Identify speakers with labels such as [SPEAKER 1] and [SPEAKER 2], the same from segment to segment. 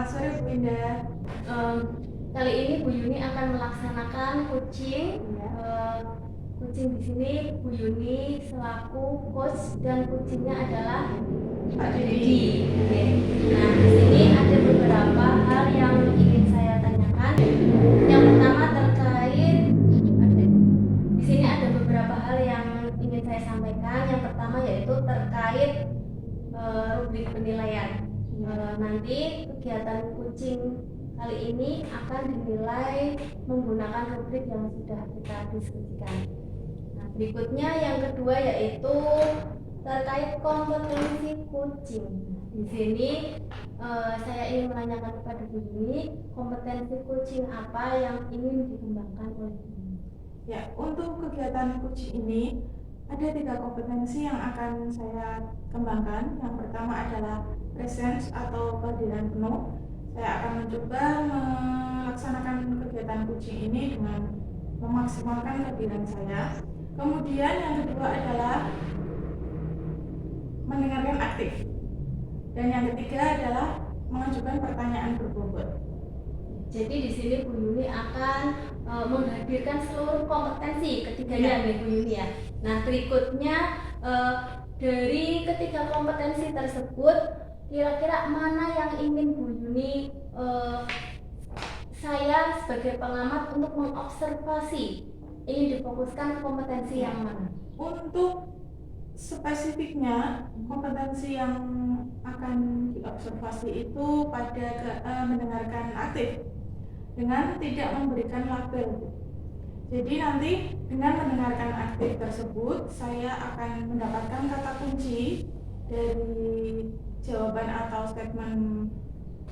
[SPEAKER 1] Selamat sore Bu Indah.
[SPEAKER 2] Em, Kali ini Bu Yuni akan melaksanakan coaching. Coaching di sini Bu Yuni selaku coach dan coachingnya adalah
[SPEAKER 1] Pak
[SPEAKER 2] Dedi.
[SPEAKER 1] Dedi.
[SPEAKER 2] Oke. Nah, di sini ada beberapa hal yang ingin saya tanyakan. Yang pertama terkait di sini ada beberapa hal yang ingin saya sampaikan. Yang pertama yaitu terkait rubrik penilaian. Nanti kegiatan coaching kali ini akan dinilai menggunakan rubrik yang sudah kita diskusikan. Nah, berikutnya yang kedua yaitu terkait kompetensi coaching. Di sini saya ingin menanyakan kepada Bu Yuni, kompetensi coaching apa yang ingin dikembangkan oleh Bu Yuni?
[SPEAKER 1] Ya, untuk kegiatan coaching ini ada 3 kompetensi yang akan saya kembangkan. Yang pertama adalah presence atau kehadiran penuh. Saya akan mencoba melaksanakan kegiatan coaching ini dengan memaksimalkan kehadiran saya. Kemudian yang kedua adalah mendengarkan aktif. Dan yang ketiga adalah mengajukan pertanyaan berbobot.
[SPEAKER 2] Jadi di sini Bu Yuni akan menghadirkan seluruh kompetensi ketiganya nih Bu Yuni ya. Nah, berikutnya dari ketiga kompetensi tersebut kira-kira mana yang ingin Bu Yuni saya sebagai pengamat untuk mengobservasi, ingin difokuskan ke kompetensi yang mana?
[SPEAKER 1] Untuk spesifiknya kompetensi yang akan diobservasi itu pada mendengarkan aktif dengan tidak memberikan label. Jadi nanti dengan mendengarkan aktif tersebut saya akan mendapatkan kata kunci dari jawaban atau statement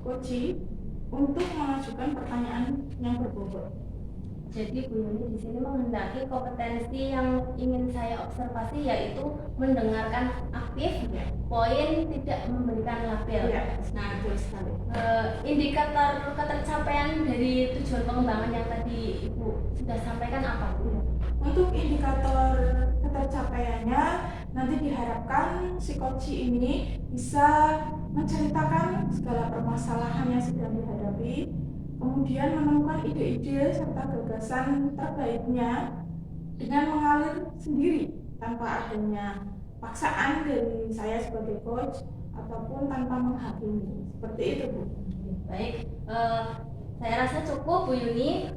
[SPEAKER 1] coaching untuk mengajukan pertanyaan yang berbobot.
[SPEAKER 2] Jadi Bu Yuni di sini menghendaki kompetensi yang ingin saya observasi yaitu mendengarkan aktif, poin tidak memberikan label. Nah,
[SPEAKER 1] betul sekali.
[SPEAKER 2] Indikator ketercapaian dari tujuan pengembangan yang tadi Ibu sudah sampaikan apa Bu?
[SPEAKER 1] Untuk indikator ketercapaiannya nanti diharapkan si coach ini bisa menceritakan segala permasalahan yang sedang dihadapi, kemudian menemukan ide-ide serta gagasan terbaiknya dengan mengalir sendiri tanpa adanya paksaan dari saya sebagai coach ataupun tanpa menghakimi. Seperti itu Bu.
[SPEAKER 2] Baik, saya rasa cukup Bu Yuni.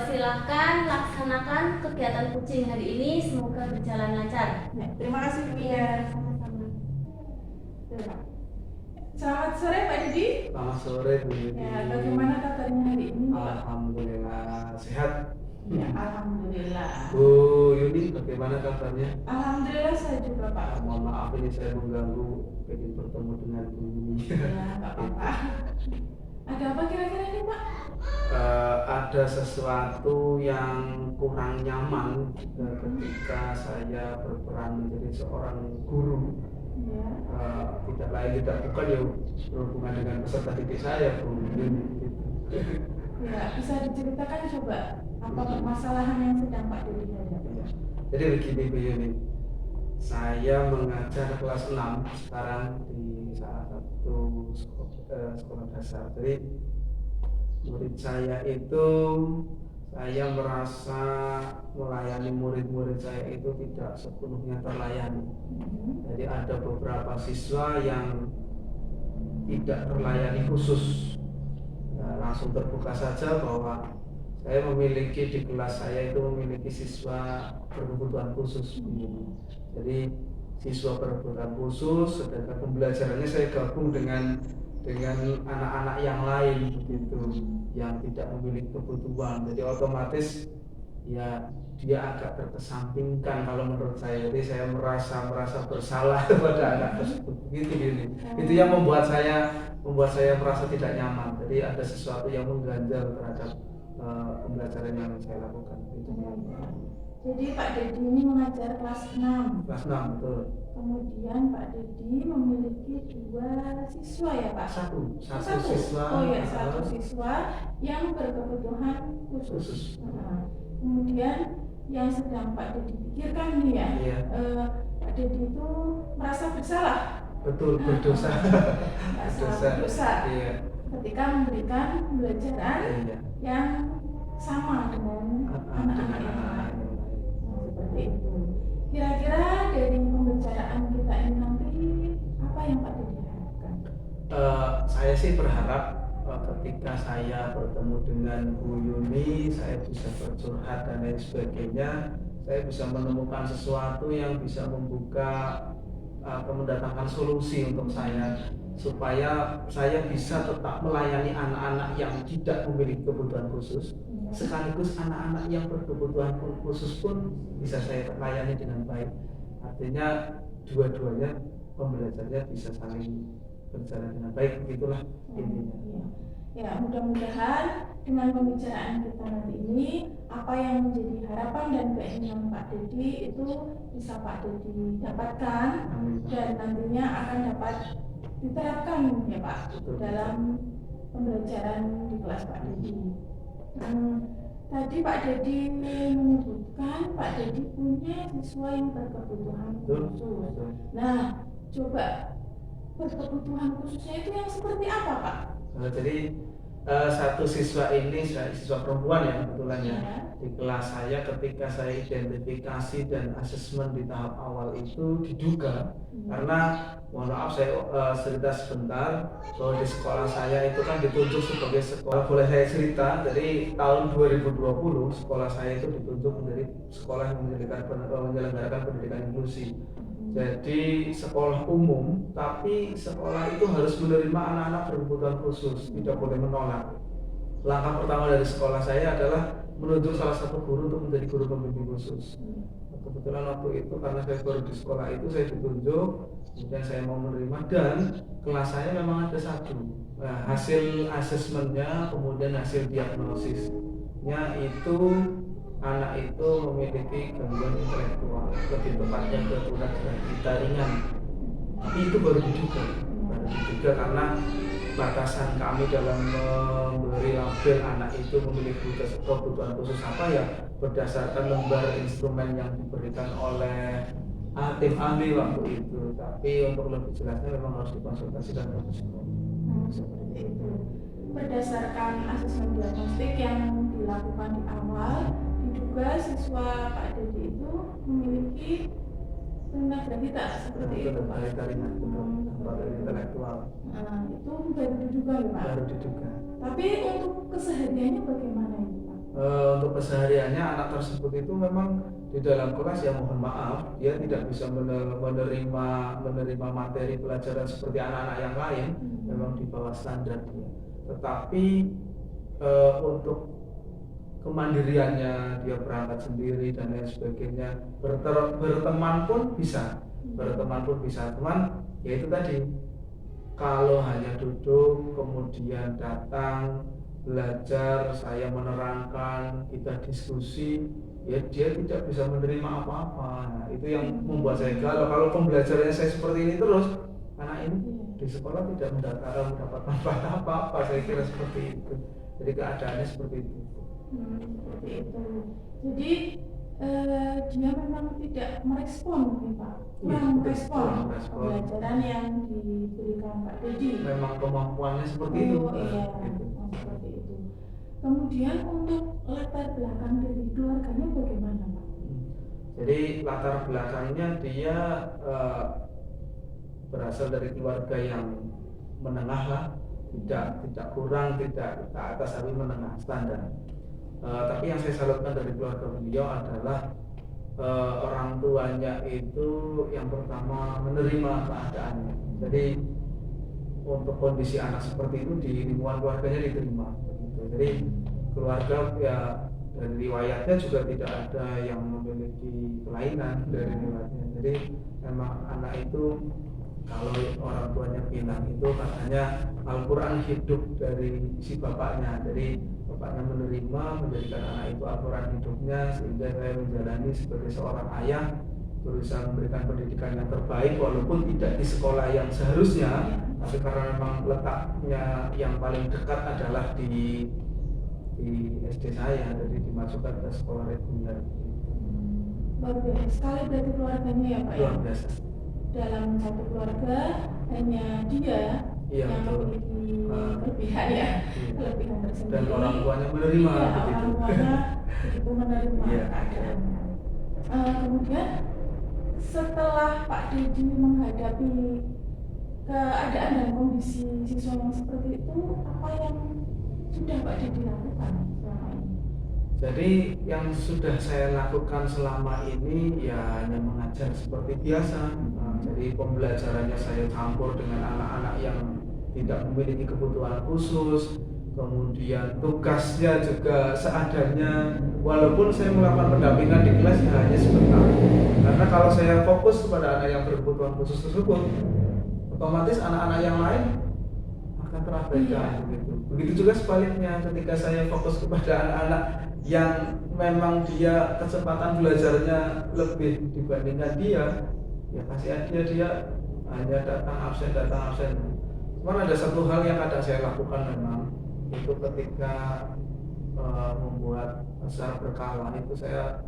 [SPEAKER 2] Silahkan laksanakan kegiatan coaching hari ini, semoga berjalan lancar.
[SPEAKER 1] Ya, terima kasih Bu.
[SPEAKER 2] Iya, sama-sama.
[SPEAKER 1] Selamat sore Pak Dedi.
[SPEAKER 3] Selamat sore Bu Yuni.
[SPEAKER 1] Ya, bagaimana kabarnya hari ini?
[SPEAKER 3] Alhamdulillah sehat.
[SPEAKER 1] Ya, alhamdulillah.
[SPEAKER 3] Bu Yuni, bagaimana kabarnya?
[SPEAKER 1] Alhamdulillah saya juga Pak.
[SPEAKER 3] Mohon maaf ini saya mengganggu, ingin bertemu dengan Bu Yuni.
[SPEAKER 1] Ya, nggak apa-apa. Ada apa kira-kira ini Pak?
[SPEAKER 3] Ada sesuatu yang kurang nyaman ketika saya berperan menjadi seorang guru.
[SPEAKER 1] Ya.
[SPEAKER 3] Tidak lain tidak bukan ya berhubungan dengan peserta didik saya Bu Yuni.
[SPEAKER 1] Ya, bisa diceritakan coba apa permasalahan yang sedang Pak Dedi hadapi?
[SPEAKER 3] Jadi begini Bu Yuni, saya mengajar kelas 6 sekarang di salah satu sekolah dasar. Jadi murid saya itu, saya merasa melayani murid-murid saya itu tidak sepenuhnya terlayani. Jadi ada beberapa siswa yang tidak terlayani khusus. Langsung terbuka saja bahwa saya memiliki di kelas saya itu memiliki siswa berkebutuhan khusus. Jadi siswa berkebutuhan khusus, sedangkan pembelajarannya saya gabung dengan anak-anak yang lain begitu, yang tidak memiliki kebutuhan. Jadi otomatis ya dia agak terkesampingkan kalau menurut saya. Jadi saya merasa bersalah kepada anak tersebut. Gini. Itu yang membuat saya merasa tidak nyaman. Jadi ada sesuatu yang mengganjal terhadap pembelajaran yang saya lakukan. Itu.
[SPEAKER 1] Jadi Pak Dedi ini mengajar kelas 6.
[SPEAKER 3] Kelas 6 betul.
[SPEAKER 1] Kemudian Pak Dedi memiliki 2 siswa ya Pak?
[SPEAKER 3] Satu siswa.
[SPEAKER 1] Oh ya, 1 siswa yang berkebutuhan khusus. Kemudian yang sedang Pak Dedi pikirkan nih ya,
[SPEAKER 3] Iya.
[SPEAKER 1] Pak Dedi itu merasa bersalah.
[SPEAKER 3] Betul, berdosa.
[SPEAKER 1] Berdosa.
[SPEAKER 3] Iya.
[SPEAKER 1] ketika memberikan pembelajaran
[SPEAKER 3] Iya.
[SPEAKER 1] yang sama dengan anak-anak yang lain. Seperti itu. Kira-kira dari pembicaraan kita ini nanti apa yang Pak Dodi harapkan?
[SPEAKER 3] Saya sih berharap ketika saya bertemu dengan Bu Yuni, saya bisa bercurhat dan lain sebagainya, saya bisa menemukan sesuatu yang bisa membuka atau mendatangkan solusi untuk saya, supaya saya bisa tetap melayani anak-anak yang tidak memiliki kebutuhan khusus, sekaligus anak-anak yang berkebutuhan khusus pun bisa saya layani dengan baik. Artinya dua-duanya pembelajarannya bisa saling berjalan dengan baik, begitulah intinya.
[SPEAKER 1] Ya, mudah-mudahan dengan pembicaraan kita nanti ini, apa yang menjadi harapan dan keinginan Pak Dodi itu bisa Pak Dodi dapatkan.
[SPEAKER 3] Amin.
[SPEAKER 1] Dan nantinya akan dapat diterapkan ya Pak dalam pembelajaran di kelas Pak Dodi. Tadi Pak Dodi menyebutkan Pak Dodi punya siswa yang berkebutuhan khusus. Nah, coba berkebutuhan khususnya itu yang seperti apa Pak?
[SPEAKER 3] Jadi satu siswa ini, siswa perempuan ya kebetulan ya, di kelas saya ketika saya identifikasi dan asesmen di tahap awal itu diduga karena mohon maaf saya cerita sebentar bahwa di sekolah saya itu kan ditunjuk sebagai sekolah, boleh saya cerita, dari tahun 2020 sekolah saya itu ditunjuk menjadi sekolah yang menyelenggarakan pendidikan inklusi. Jadi sekolah umum, tapi sekolah itu harus menerima anak-anak berkebutuhan khusus, tidak boleh menolak. Langkah pertama dari sekolah saya adalah menunjuk salah satu guru untuk menjadi guru pembimbing khusus. Kebetulan waktu itu karena saya baru di sekolah itu saya ditunjuk, kemudian saya mau menerima dan kelas saya memang ada satu. Nah, hasil asesmennya kemudian hasil diagnosisnya itu anak itu memiliki gangguan intelektual, lebih tepatnya keturunan kita ringan. Tapi itu baru diduga karena batasan kami dalam memberi label anak itu memiliki kebutuhan khusus apa ya berdasarkan lembar instrumen yang diberikan oleh tim ahli waktu itu. Tapi untuk lebih jelasnya memang harus dikonsultasikan ke psikolog.
[SPEAKER 1] Seperti itu. Berdasarkan asesmen diagnostik yang dilakukan di awal, diduga siswa Pak Dodi itu memiliki tunagrahita seperti itu Pak.
[SPEAKER 3] Intelektual.
[SPEAKER 1] Nah, itu baru diduga ya Pak.
[SPEAKER 3] Baru diduga.
[SPEAKER 1] Tapi untuk kesehariannya bagaimana itu Pak?
[SPEAKER 3] Untuk kesehariannya anak tersebut itu memang di dalam kelas ya mohon maaf dia tidak bisa menerima materi pelajaran seperti anak-anak yang lain, memang di bawah standar dia. Tetapi untuk kemandiriannya, dia berangkat sendiri dan lain sebagainya, berteman pun bisa, teman ya itu tadi, kalau hanya duduk kemudian datang belajar, saya menerangkan, kita diskusi, ya dia tidak bisa menerima apa-apa. Nah, itu yang membuat saya galau. Kalau pembelajarannya saya seperti ini terus, anak ini di sekolah tidak mendapat manfaat apa-apa, saya kira seperti itu. Jadi keadaannya seperti itu.
[SPEAKER 1] Seperti itu. Jadi dia memang tidak merespon mungkin Pak, kurang merespon pembelajaran yang diberikan Pak Dodi.
[SPEAKER 3] Memang kemampuannya seperti itu.
[SPEAKER 1] Iya, seperti itu. Kemudian untuk latar belakang dari keluarganya bagaimana Pak?
[SPEAKER 3] Jadi latar belakangnya dia berasal dari keluarga yang menengah lah, tidak kurang, tidak ke atas, tapi menengah standar. Tapi yang saya salutkan dari keluarga beliau adalah orang tuanya itu yang pertama menerima keadaannya. Jadi untuk kondisi anak seperti itu di lingkungan keluarganya diterima. Jadi keluarga ya dari riwayatnya juga tidak ada yang memiliki kelainan dari riwayatnya. Jadi memang anak itu kalau orang tuanya bilang itu katanya Al-Quran hidup dari si bapaknya. Jadi bapaknya menerima, menjadikan anak itu Al-Quran hidupnya, sehingga saya menjalani sebagai seorang ayah berusaha memberikan pendidikan yang terbaik walaupun tidak di sekolah yang seharusnya, tapi karena memang letaknya yang paling dekat adalah di SD saya, jadi dimasukkan ke sekolah reguler.
[SPEAKER 1] Luar biasa sekali berarti keluarganya ya Pak ya?
[SPEAKER 3] Luar biasa.
[SPEAKER 1] Dalam satu keluarga hanya dia
[SPEAKER 3] Iya,
[SPEAKER 1] yang
[SPEAKER 3] betul.
[SPEAKER 1] memiliki
[SPEAKER 3] Ah.
[SPEAKER 1] kelebihan ya,
[SPEAKER 3] Iya.
[SPEAKER 1] kelebihan tersendiri.
[SPEAKER 3] Dan orang tuanya menerima
[SPEAKER 1] Iya,
[SPEAKER 3] begitu.
[SPEAKER 1] orang tuanya begitu menerima
[SPEAKER 3] Iya.
[SPEAKER 1] keadaannya. Kemudian setelah Pak Dedi menghadapi keadaan dan kondisi siswa yang seperti itu, apa yang sudah Pak Dedi lakukan selama ini?
[SPEAKER 3] Jadi yang sudah saya lakukan selama ini ya hanya mengajar seperti biasa. Jadi pembelajarannya saya campur dengan anak-anak yang tidak memiliki kebutuhan khusus. Kemudian tugasnya juga seadanya, walaupun saya melakukan pendampingan di kelas ya hanya sebentar. Karena kalau saya fokus kepada anak yang berkebutuhan khusus tersebut, otomatis anak-anak yang lain akan terabaikan begitu. Begitu juga sebaliknya, ketika saya fokus kepada anak-anak yang memang dia kecepatan belajarnya lebih dibandingkan dia, ya kasihan dia hanya datang absen. Cuman ada satu hal yang kadang saya lakukan memang, itu ketika membuat secara berkala itu saya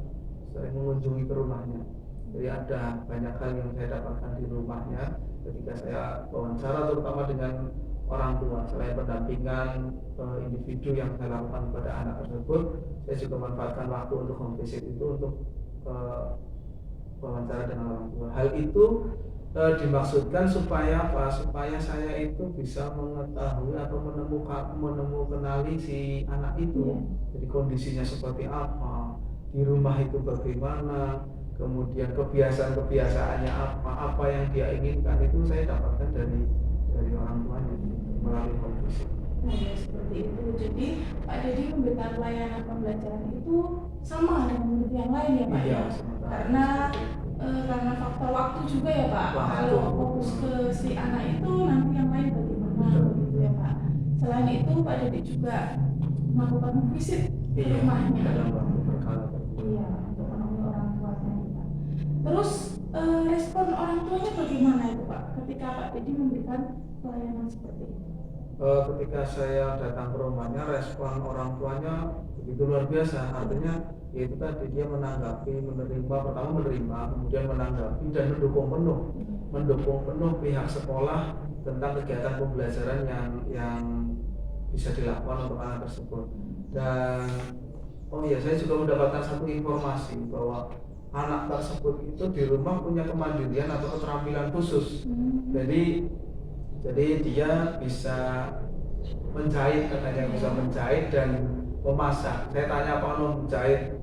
[SPEAKER 3] sering mengunjungi ke rumahnya. Jadi ada banyak hal yang saya dapatkan di rumahnya ketika saya wawancara, terutama dengan orang tua. Selain pendampingan individu yang saya lakukan kepada anak tersebut, saya juga manfaatkan waktu untuk home visit itu untuk wawancara dengan orang tua. Hal itu dimaksudkan supaya apa? Supaya saya itu bisa mengetahui atau mengenali si anak itu. Jadi kondisinya seperti apa, di rumah itu bagaimana, kemudian kebiasaan-kebiasaannya apa yang dia inginkan, itu saya dapatkan dari orang tuanya melalui home visit.
[SPEAKER 1] Nah, ya seperti itu. Jadi Pak Dedi memberikan pelayanan pembelajaran itu sama dengan murid yang lain ya Pak ya. Karena faktor waktu juga ya Pak. Kalau fokus ke si anak itu, nanti yang lain bagaimana gitu ya Pak. Selain itu Pak Dedi juga melakukan visit ke rumahnya.
[SPEAKER 3] Dalam waktu berkala.
[SPEAKER 1] Iya, untuk menemui orang tuanya Pak. Terus respon orang tuanya bagaimana itu Pak ketika Pak Dedi memberikan pelayanan seperti itu?
[SPEAKER 3] Ketika saya datang ke rumahnya, respon orang tuanya begitu luar biasa. Artinya yaitu tadi dia pertama menerima, kemudian menanggapi dan mendukung penuh pihak sekolah tentang kegiatan pembelajaran yang bisa dilakukan untuk anak tersebut. Dan saya juga mendapatkan satu informasi bahwa anak tersebut itu di rumah punya kemandirian atau keterampilan khusus. Jadi dia bisa menjahit, katanya bisa menjahit dan memasak. Saya tanya apa menjahit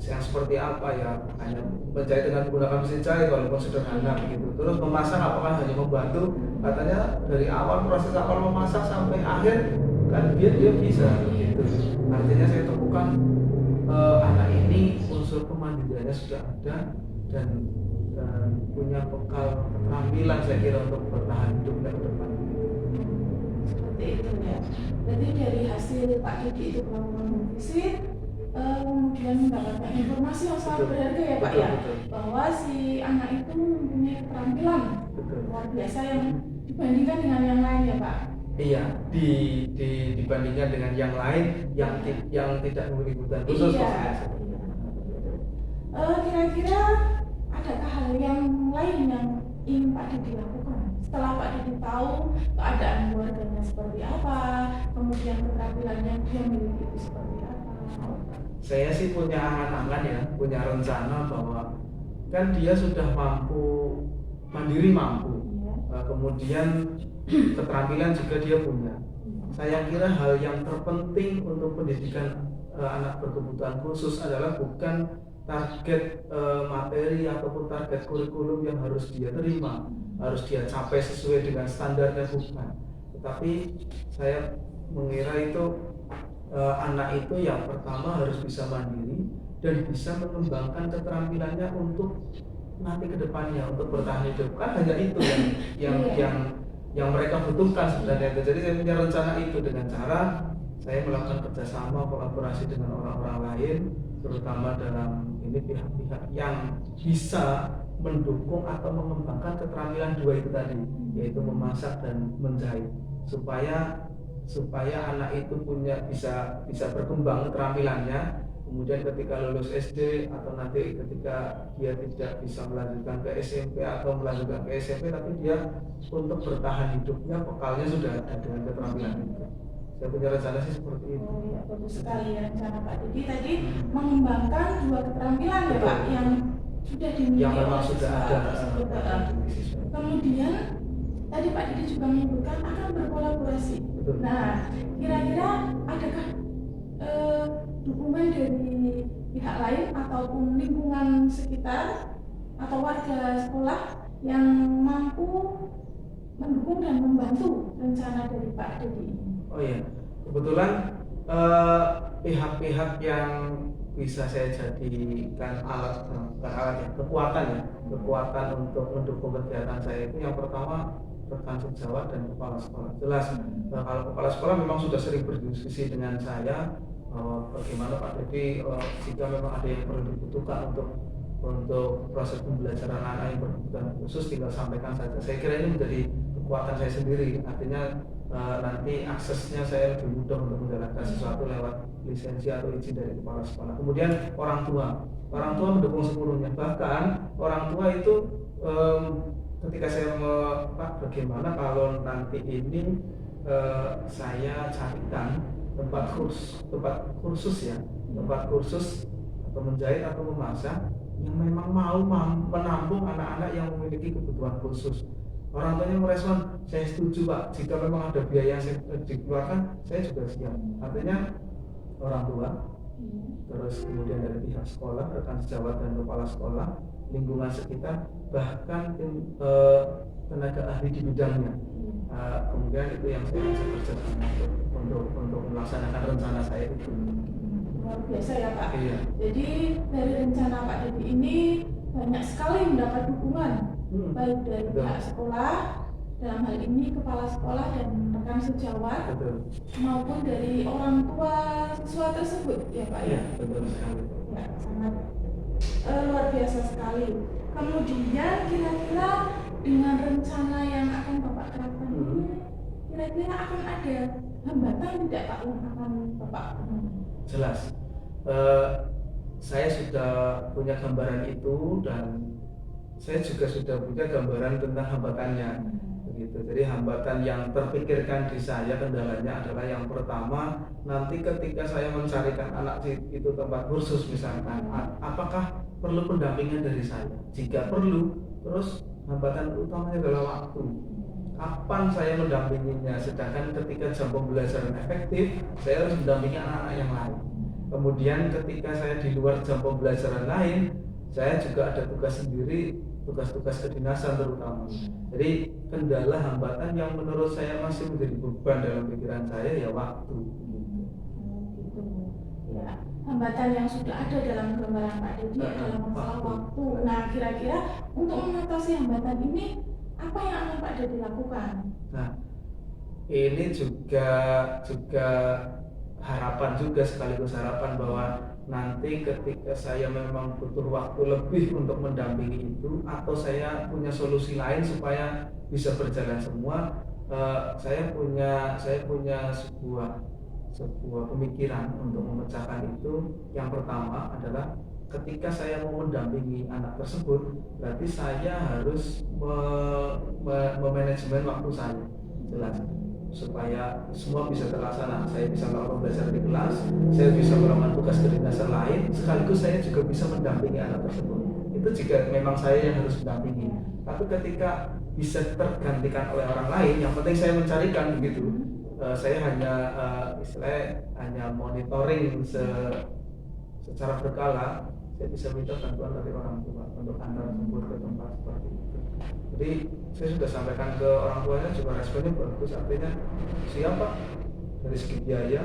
[SPEAKER 3] yang seperti apa ya, hanya menjahit dengan menggunakan mesin jahit walaupun sederhana begitu. Terus memasak apakah hanya membantu? Katanya dari proses awal memasak sampai akhir kan dia bisa begitu. Artinya saya temukan anak ini unsur kemandiriannya sudah ada dan punya bekal keterampilan saya kira untuk bertahan hidup ke depan.
[SPEAKER 1] Seperti itu ya. Jadi dari hasil Pak Dedi itu melakukan visit, kemudian mendapatkan informasi yang sangat berharga ya Pak
[SPEAKER 3] Betul.
[SPEAKER 1] Bahwa si anak itu mempunyai keterampilan luar biasa yang dibandingkan dengan yang lain ya Pak.
[SPEAKER 3] Iya, dibandingkan dengan yang lain yang tidak memiliki kebutuhan khusus.
[SPEAKER 1] Kira-kira adakah hal yang lain yang ingin Pak Dedi lakukan setelah Pak Dedi tahu keadaan keluarganya seperti apa, kemudian keterampilan yang dia miliki itu seperti apa?
[SPEAKER 3] Saya sih punya angan-angan ya, punya rencana bahwa kan dia sudah mandiri, kemudian keterampilan juga dia punya. Saya kira hal yang terpenting untuk pendidikan anak berkebutuhan khusus adalah bukan target materi ataupun target kurikulum yang harus dia terima, harus dia capai sesuai dengan standarnya, bukan. Tetapi saya mengira itu anak itu yang pertama harus bisa mandiri dan bisa mengembangkan keterampilannya untuk nanti ke depannya, untuk bertahan hidup. Kan hanya itu yang mereka butuhkan sebenarnya. Jadi saya punya rencana itu dengan cara saya melakukan kerjasama kolaborasi dengan orang-orang lain, terutama dalam pihak-pihak yang bisa mendukung atau mengembangkan keterampilan dua itu tadi, yaitu memasak dan menjahit, supaya anak itu bisa berkembang keterampilannya, kemudian ketika lulus SD atau nanti ketika dia tidak bisa melanjutkan ke SMP atau melanjutkan ke SMP, tapi dia untuk bertahan hidupnya bekalnya sudah ada dengan keterampilan itu. Saya punya rencana sih seperti itu.
[SPEAKER 1] Oh ya, bagus sekali ya rencana Pak Didi tadi mengembangkan dua keterampilan ya Pak yang sudah dimiliki
[SPEAKER 3] Yang memang
[SPEAKER 1] oleh
[SPEAKER 3] sudah
[SPEAKER 1] siswa
[SPEAKER 3] ada
[SPEAKER 1] tersebut.
[SPEAKER 3] di siswa.
[SPEAKER 1] Kemudian tadi Pak Didi juga menyebutkan akan berkolaborasi.
[SPEAKER 3] Betul.
[SPEAKER 1] Nah, kira-kira adakah dukungan dari pihak lain ataupun lingkungan sekitar atau warga sekolah yang mampu mendukung dan membantu rencana dari Pak Didi ini?
[SPEAKER 3] Oh iya, kebetulan pihak-pihak yang bisa saya jadikan alat, bukan alat ya, kekuatan untuk mendukung kegiatan saya itu yang pertama rekan sejawat dan kepala sekolah. Jelas, kalau kepala sekolah memang sudah sering berdiskusi dengan saya bagaimana Pak Dedi jika memang ada yang perlu dibutuhkan untuk proses pembelajaran anak yang berkebutuhan khusus tinggal sampaikan saja. Saya kira ini menjadi kekuatan saya sendiri, artinya nanti aksesnya saya lebih mudah untuk menjalankan sesuatu lewat lisensi atau izin dari kepala sekolah. Kemudian orang tua mendukung sepenuhnya, bahkan orang tua itu ketika saya Pak bagaimana kalau nanti ini saya carikan tempat kursus atau menjahit atau memasak yang memang mau menampung anak-anak yang memiliki kebutuhan khusus. Orang tuanya merespon, saya setuju Pak, jika memang ada biaya yang dikeluarkan, saya juga siap. Artinya orang tua, terus kemudian dari pihak sekolah, rekan sejawat dan kepala sekolah, lingkungan sekitar, bahkan tenaga ahli di bidangnya. Kemudian itu yang saya bisa kerjakan untuk melaksanakan rencana saya itu.
[SPEAKER 1] Luar biasa ya Pak.
[SPEAKER 3] Iya.
[SPEAKER 1] Jadi dari rencana Pak Didi ini banyak sekali mendapat dukungan baik dari pihak sekolah, dalam hal ini kepala sekolah dan rekan sejawat,
[SPEAKER 3] Betul.
[SPEAKER 1] maupun dari orang tua siswa tersebut ya Pak ya.
[SPEAKER 3] Betul sekali.
[SPEAKER 1] Ya, sangat luar biasa sekali. Kemudian kira-kira dengan rencana yang akan Bapak terapkan ini, kira-kira akan ada hambatan tidak Pak yang akan Bapak temui?
[SPEAKER 3] Jelas. Saya sudah punya gambaran itu dan saya juga sudah punya gambaran tentang hambatannya. Begitu. Jadi hambatan yang terpikirkan di saya kendalanya adalah yang pertama, nanti ketika saya mencarikan anak itu tempat kursus misalkan, apakah perlu pendampingan dari saya? Jika perlu, terus hambatan utamanya adalah waktu. Kapan saya mendampinginya? Sedangkan ketika jam pembelajaran efektif, saya harus mendampingi anak-anak yang lain. Kemudian ketika saya di luar jam pembelajaran lain, saya juga ada tugas sendiri, tugas-tugas kedinasan terutama. Jadi kendala hambatan yang menurut saya masih menjadi beban dalam pikiran saya ya waktu.
[SPEAKER 1] Gitu. Ya, hambatan yang sudah ada dalam gambaran Pak Didi adalah masalah waktu. Nah, kira-kira untuk mengatasi hambatan ini apa yang akan Pak Didi lakukan?
[SPEAKER 3] Nah, ini juga harapan juga sekaligus harapan bahwa nanti ketika saya memang butuh waktu lebih untuk mendampingi itu atau saya punya solusi lain supaya bisa berjalan semua, saya punya sebuah pemikiran untuk memecahkan itu. Yang pertama adalah ketika saya mau mendampingi anak tersebut, berarti saya harus memanajemen waktu saya, jelas, supaya semua bisa terlaksana. Saya bisa melakukan pembelajaran di kelas, saya bisa melakukan tugas kedinasan lain, sekaligus saya juga bisa mendampingi anak tersebut. Itu jika memang saya yang harus mendampingi. Tapi ketika bisa tergantikan oleh orang lain, yang penting saya mencarikan begitu. Saya hanya monitoring secara berkala. Saya bisa minta bantuan dari orang tua untuk antar jemput ke tempat seperti itu. Jadi saya sudah sampaikan ke orang tuanya, juga responnya bagus, artinya siapa dari segi biaya.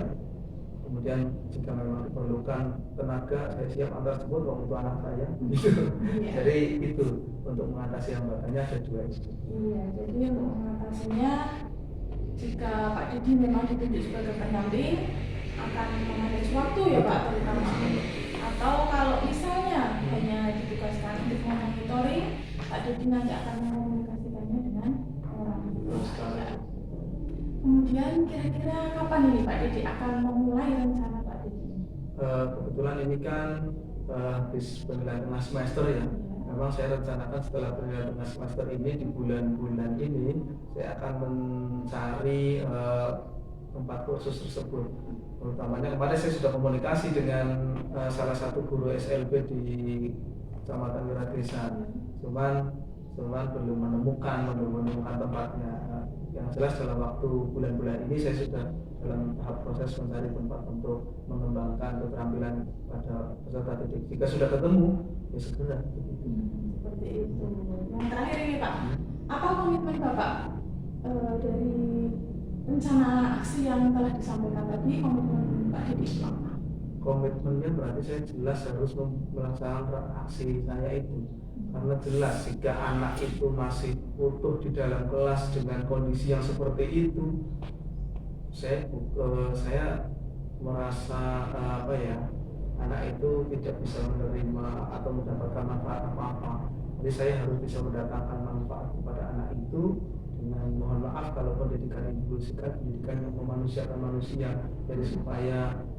[SPEAKER 3] Kemudian jika memang diperlukan tenaga, saya siap antar jemput untuk anak saya. Gitu. Jadi itu untuk mengatasi hambatannya ada dua itu.
[SPEAKER 1] Iya, jadi untuk mengatasinya, jika Pak Didi memang ditunjuk sebagai pendamping, akan memanage waktu ya Pak terutama. Atau kalau misalnya hanya ditugaskan untuk monitoring, Pak Didi nanti akan mengkomunikasikannya dengan orang tua. Kemudian kira-kira kapan ini Pak Didi akan memulai rencana Pak Didi?
[SPEAKER 3] kebetulan ini kan habis penilaian tengah semester ya. Memang saya rencanakan setelah penilaian tengah semester ini di bulan-bulan ini saya akan mencari tempat kursus tersebut. Terutamanya kemarin saya sudah komunikasi dengan salah satu guru SLB di Kecamatan Wiradesa. Cuman belum menemukan tempatnya. Yang jelas dalam waktu bulan-bulan ini saya sudah dalam tahap proses mencari tempat untuk mengembangkan keterampilan pada peserta didik. Jika sudah ketemu, ya segera.
[SPEAKER 1] Seperti itu. Yang terakhir ini Pak, apa komitmen Bapak dari rencana aksi yang telah disampaikan tadi, komitmen Pak Didi apa?
[SPEAKER 3] Komitmennya berarti saya jelas harus melaksanakan aksi saya itu. Karena jelas jika anak itu masih utuh di dalam kelas dengan kondisi yang seperti itu, saya merasa anak itu tidak bisa menerima atau mendapatkan manfaat apa-apa. Jadi saya harus bisa mendatangkan manfaat kepada anak itu dengan mohon maaf kalau pendidikan inklusif pendidikan yang memanusiakan manusia, jadi supaya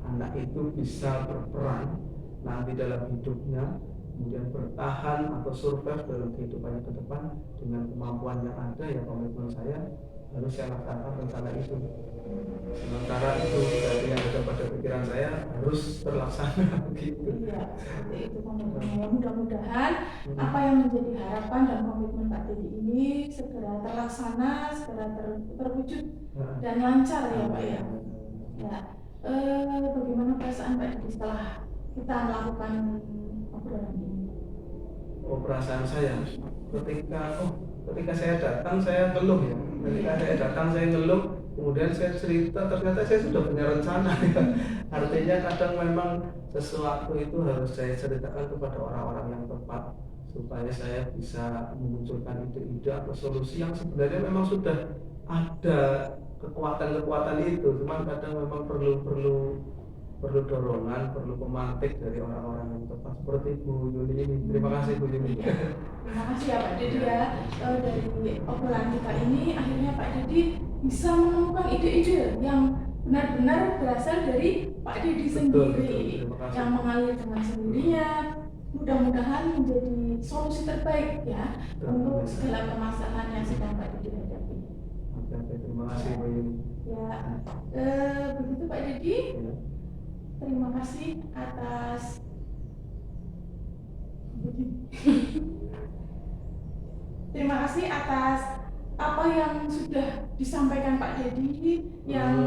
[SPEAKER 3] anak itu bisa berperan nanti dalam hidupnya, kemudian bertahan atau survive dalam kehidupannya ke depan dengan kemampuan yang ada. Ya komitmen saya harus saya laksanakan rencana itu. Sementara itu dari yang ada pada pikiran saya harus terlaksana begitu.
[SPEAKER 1] Iya, seperti itu komitmennya. Mudah-mudahan apa yang menjadi harapan dan komitmen Pak Didi ini segera terlaksana, segera terwujud dan lancar ya Pak ya. Ya, bagaimana perasaan Pak Didi setelah kita melakukan obrolan ini?
[SPEAKER 3] Perasaan saya ketika saya datang saya ngeluh ya. Ketika saya datang saya ngeluh, kemudian saya cerita, ternyata saya sudah punya rencana ya. Artinya kadang memang sesuatu itu harus saya ceritakan kepada orang-orang yang tepat supaya saya bisa memunculkan ide-ide atau solusi yang sebenarnya memang sudah ada kekuatan-kekuatan itu, cuman kadang memang perlu dorongan, perlu pemantik dari orang-orang yang tepat seperti Bu Yuni ini. Terima kasih Bu Yuni.
[SPEAKER 1] Terima kasih ya Pak Didi ya. Dari obrolan kita ini akhirnya Pak Didi bisa menemukan ide-ide yang benar-benar berasal dari Pak Didi sendiri, yang mengalir dengan sendirinya. Mudah-mudahan menjadi solusi terbaik ya untuk segala permasalahan yang sedang Pak Didi hadapi.
[SPEAKER 3] Oke, terima kasih Bu Yuni.
[SPEAKER 1] Ya, begitu Pak Didi.
[SPEAKER 3] Ya.
[SPEAKER 1] Terima kasih atas apa yang sudah disampaikan Pak Didi yang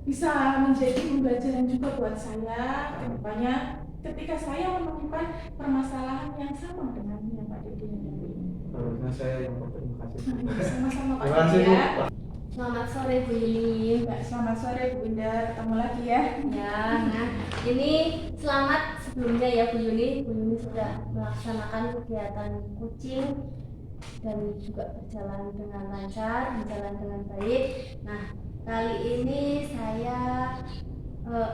[SPEAKER 1] bisa menjadi pembelajaran juga buat saya ke depannya ketika saya menemukan permasalahan yang sama dengan yang Pak Didi hadapi.
[SPEAKER 3] Harusnya saya yang berterima kasih.
[SPEAKER 1] Sama-sama Pak
[SPEAKER 3] Terima kasih
[SPEAKER 1] Didi
[SPEAKER 3] Bu.
[SPEAKER 1] ya.
[SPEAKER 2] Selamat sore Bu Yuni.
[SPEAKER 1] Ya, selamat sore Bu Indah, ketemu lagi ya.
[SPEAKER 2] Ya, nah ini selamat sebelumnya ya Bu Yuni. Bu Yuni sudah melaksanakan kegiatan coaching dan juga berjalan dengan lancar, berjalan dengan baik. Nah, kali ini saya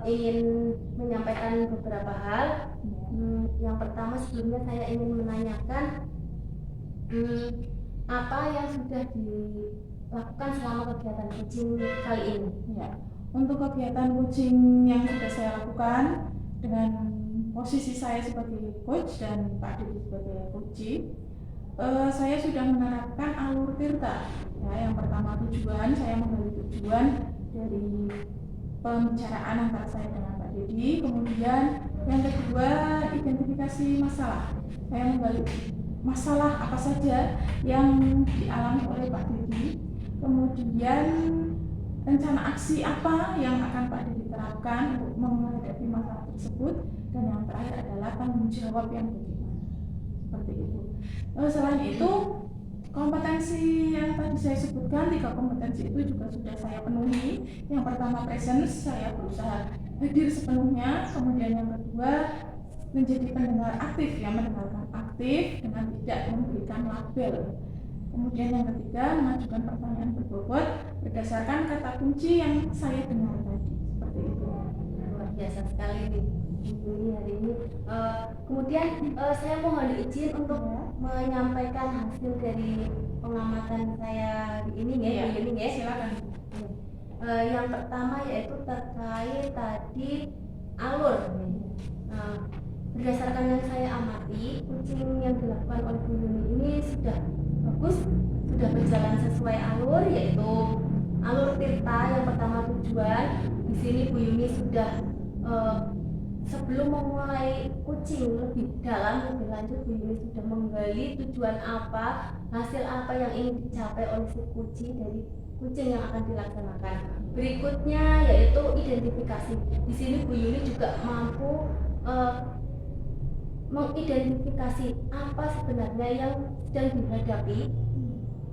[SPEAKER 2] ingin menyampaikan beberapa hal. Yang pertama sebelumnya saya ingin menanyakan apa yang sudah dilakukan selama kegiatan coaching kali ini.
[SPEAKER 1] Ya, untuk kegiatan coaching yang sudah saya lakukan dengan posisi saya sebagai coach dan Pak Didi sebagai coaching, saya sudah menerapkan alur tirta. Ya, yang pertama tujuan, saya menggali tujuan dari pembicaraan antara saya dengan Pak Didi. Kemudian yang kedua, identifikasi masalah. Saya menggali masalah apa saja yang dialami oleh Pak Didi. Kemudian rencana aksi apa yang akan Pak Didi terapkan untuk menghadapi masalah tersebut. Dan yang terakhir adalah tanggung jawab yang bagaimana. Seperti itu. Selain itu, kompetensi yang tadi saya sebutkan, 3 kompetensi itu juga sudah saya penuhi. Yang pertama presence, saya berusaha hadir sepenuhnya. Kemudian yang kedua, menjadi pendengar aktif, ya, mendengarkan aktif dengan tidak memberikan label. Kemudian yang ketiga, mengajukan pertanyaan berbobot berdasarkan kata kunci yang saya dengar tadi. Seperti itu.
[SPEAKER 2] Luar biasa sekali nih ini hari ini. Kemudian saya mohon izin untuk menyampaikan hasil dari pengamatan saya hari ini ya, Bu Yuni ya.
[SPEAKER 1] Silakan.
[SPEAKER 2] Yang pertama yaitu terkait tadi alur. Nah, berdasarkan yang saya amati, kucing yang dilakukan oleh Bu Yuni ini sudah bagus, sudah berjalan sesuai alur, yaitu alur Tirta yang pertama tujuan. Di sini Bu Yuni sudah sebelum memulai kucing lebih dalam, lebih lanjut, Bu Yuni sudah menggali tujuan apa, hasil apa yang ingin dicapai oleh si kucing dari kucing yang akan dilaksanakan. Berikutnya yaitu identifikasi. Di sini Bu Yuni juga mampu mengidentifikasi apa sebenarnya yang sedang dihadapi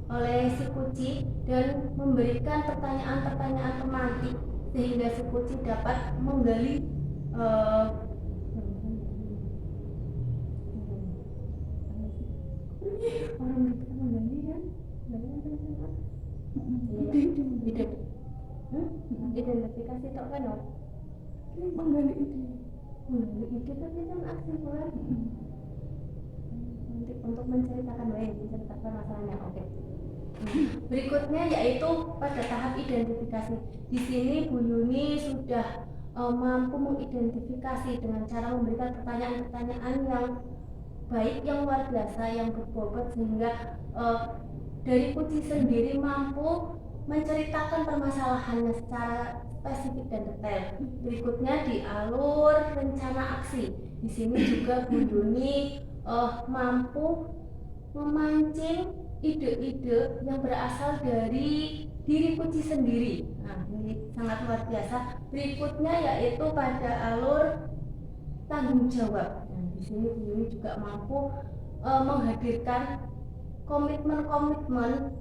[SPEAKER 2] oleh si kucing dan memberikan pertanyaan-pertanyaan pemantik sehingga si kucing dapat menggali orang kita menggali kan identifikasi tok kan
[SPEAKER 1] Menggali ide.
[SPEAKER 2] ide tapi kan aksi kan untuk menceritakan menceritakan masalahnya. Oke. Berikutnya yaitu pada tahap identifikasi. Di sini Bu Yuni sudah mampu mengidentifikasi dengan cara memberikan pertanyaan-pertanyaan yang baik, yang luar biasa, yang berbobot sehingga dari kucing sendiri mampu menceritakan permasalahannya secara spesifik dan detail. Berikutnya di alur rencana aksi. Di sini juga Bu Yuni mampu memancing ide-ide yang berasal dari diri kucing sendiri. Nah, ini sangat luar biasa. Berikutnya yaitu pada alur tanggung jawab. Nah, di sini Bu Yuni juga mampu menghadirkan komitmen-komitmen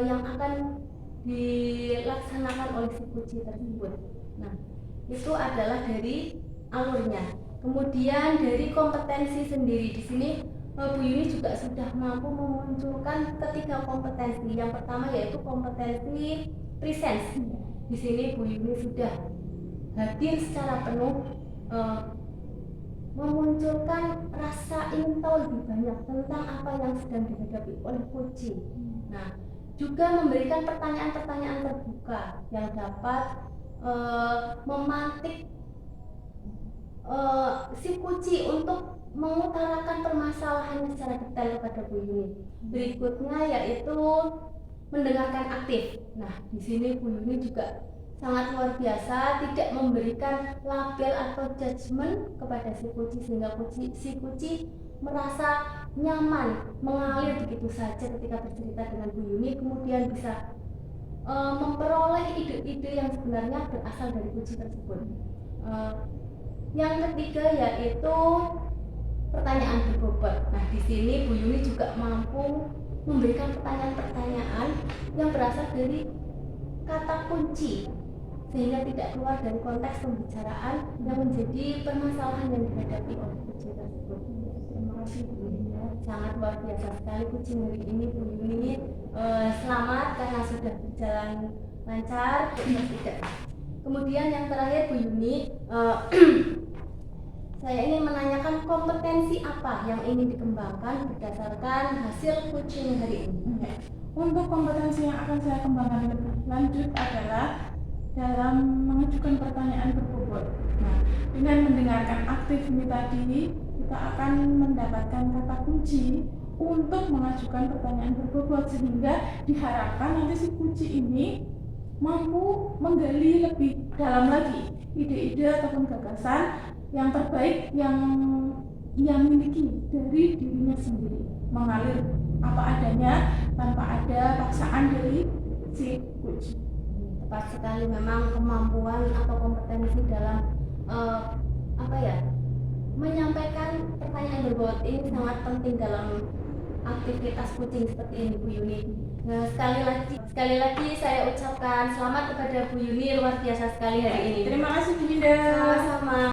[SPEAKER 2] yang akan dilaksanakan oleh si kucing tersebut. Nah, itu adalah dari alurnya. Kemudian dari kompetensi sendiri, di sini Bu Yuni juga sudah mampu memunculkan ketiga kompetensi. Yang pertama yaitu kompetensi presence. Di sini Bu Yuni sudah hadir secara penuh, memunculkan rasa ingin tahu lebih banyak tentang apa yang sedang dihadapi oleh kucing. Nah, juga memberikan pertanyaan-pertanyaan terbuka yang dapat memantik si kucing untuk mengutarakan permasalahannya secara detail kepada Bu Yuni. Berikutnya yaitu mendengarkan aktif. Nah, di sini Bu Yuni juga sangat luar biasa, tidak memberikan label atau judgement kepada si kucing sehingga si kucing merasa nyaman mengalir begitu saja ketika bercerita dengan Bu Yuni, kemudian bisa memperoleh ide-ide yang sebenarnya berasal dari kucing tersebut. Yang ketiga yaitu pertanyaan berbobot. Nah, di sini Bu Yuni juga mampu memberikan pertanyaan-pertanyaan yang berasal dari kata kunci sehingga tidak keluar dari konteks pembicaraan yang menjadi permasalahan yang dihadapi oleh kucing tersebut. Terima kasih Bu Yuni. Sangat luar biasa sekali kucing hari ini Bu Yuni. Selamat karena sudah berjalan lancar, tidak. Kemudian yang terakhir Bu Yuni, saya ingin menanyakan kompetensi apa yang ingin dikembangkan berdasarkan hasil kucing hari ini.
[SPEAKER 1] Untuk kompetensi yang akan saya kembangkan lebih lanjut adalah dalam mengajukan pertanyaan berbobot. Nah, dengan mendengarkan aktif ini tadi, kita akan mendapatkan kata kunci untuk mengajukan pertanyaan berbobot sehingga diharapkan nanti si kunci ini mampu menggali lebih dalam lagi ide-ide ataupun gagasan yang terbaik yang ia miliki dari dirinya sendiri, mengalir apa adanya tanpa ada paksaan dari si kucing.
[SPEAKER 2] Tepat sekali, memang kemampuan atau kompetensi dalam menyampaikan pertanyaan berbobot ini sangat penting dalam aktivitas kucing seperti ini Bu Yuni. Nah, sekali lagi saya ucapkan selamat kepada Bu Yuni, luar biasa sekali hari ini.
[SPEAKER 1] Terima kasih Bu Yunda.
[SPEAKER 2] Sama-sama.